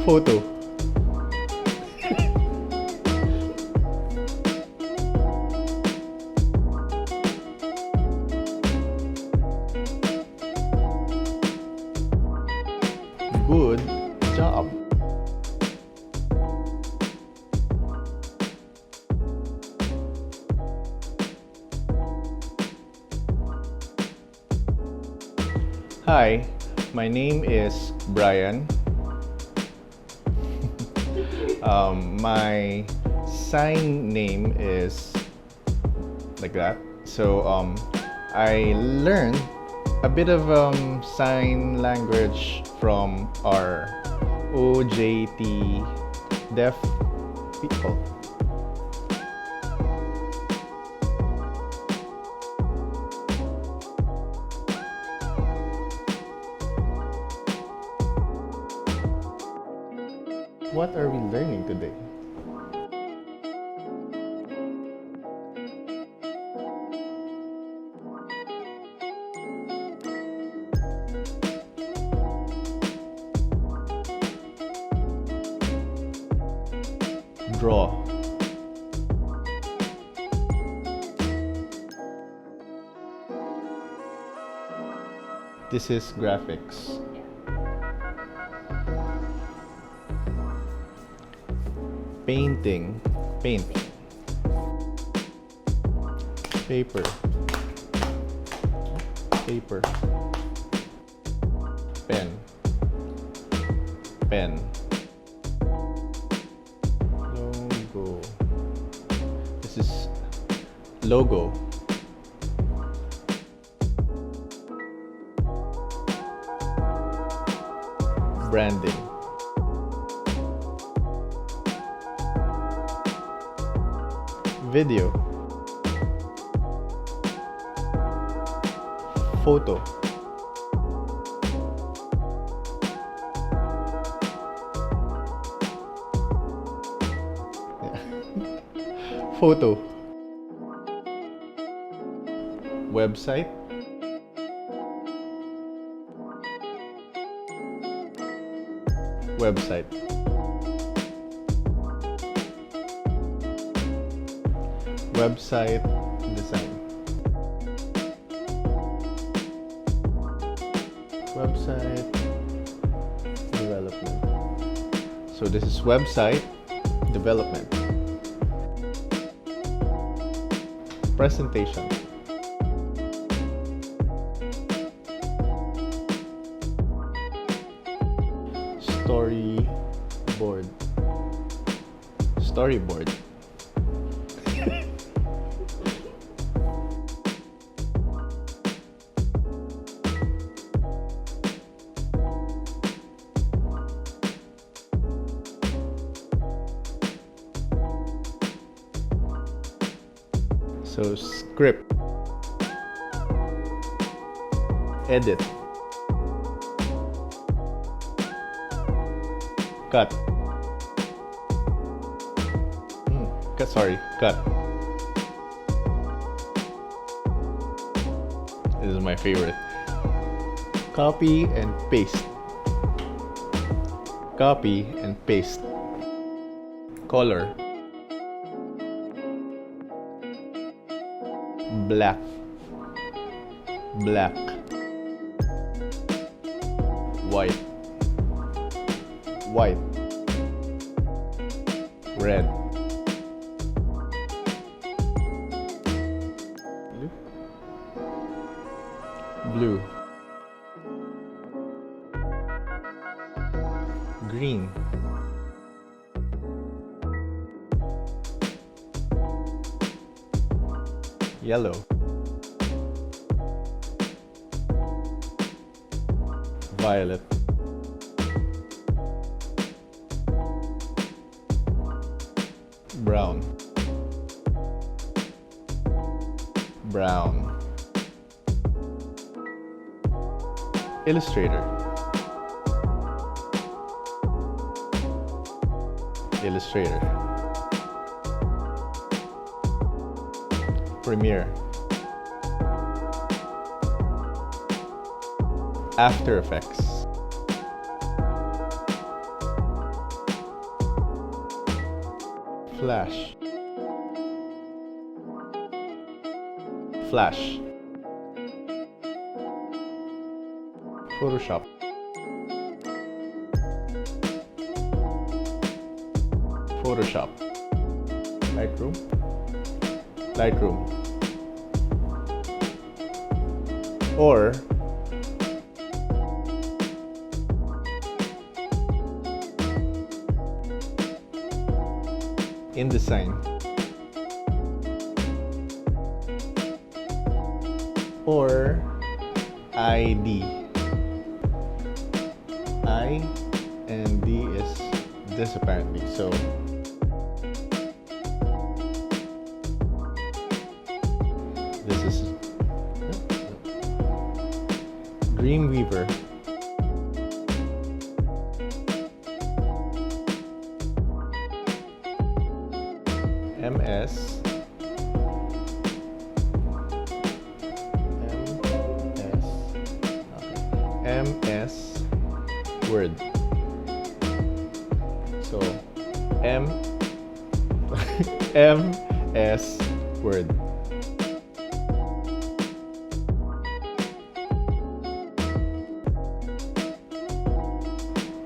Photo. Good job. Hi, my name is Brian. My sign name is like that. So I learned a bit of sign language from our OJT deaf people. What are we learning today? Draw. This is graphics. Painting. Paint. Paper. Paper. Pen. Pen. Logo. This is logo. Branding. Video. Photo. Photo. Website. Website. Website design. Website development. So this is website development. Presentation. Storyboard. Storyboard. So script, edit, cut, cut. This is my favorite. Copy and paste. Copy and paste. Color. Black. Black. White. White. Red. Blue. Green. Yellow. Violet. Brown. Brown. Illustrator. Illustrator. Premiere. After Effects. Flash. Flash. Photoshop. Photoshop. Lightroom. Lightroom. Or InDesign. Or ID. I and D is this apparently. So this is Dreamweaver. MS. MS Word. So MS Word.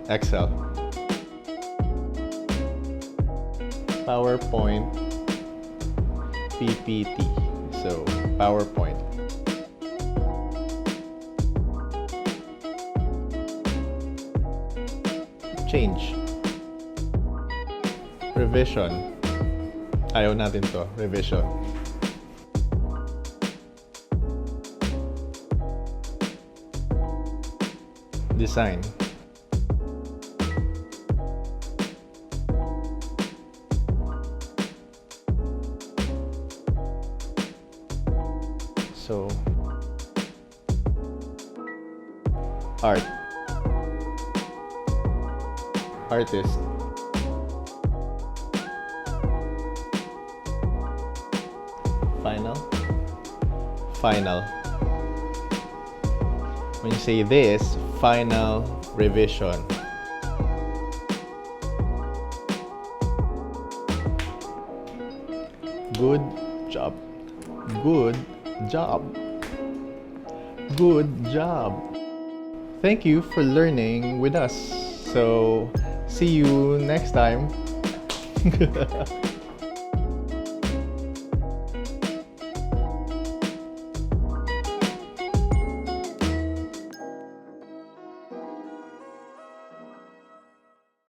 Excel. PowerPoint. PPT. So PowerPoint. Change. Revision. Ayaw natin to. Revision. Design. So art. Artist. Final. Final. When you say this, final revision. Good job. Good job. Good job. Thank you for learning with us. So, see you next time.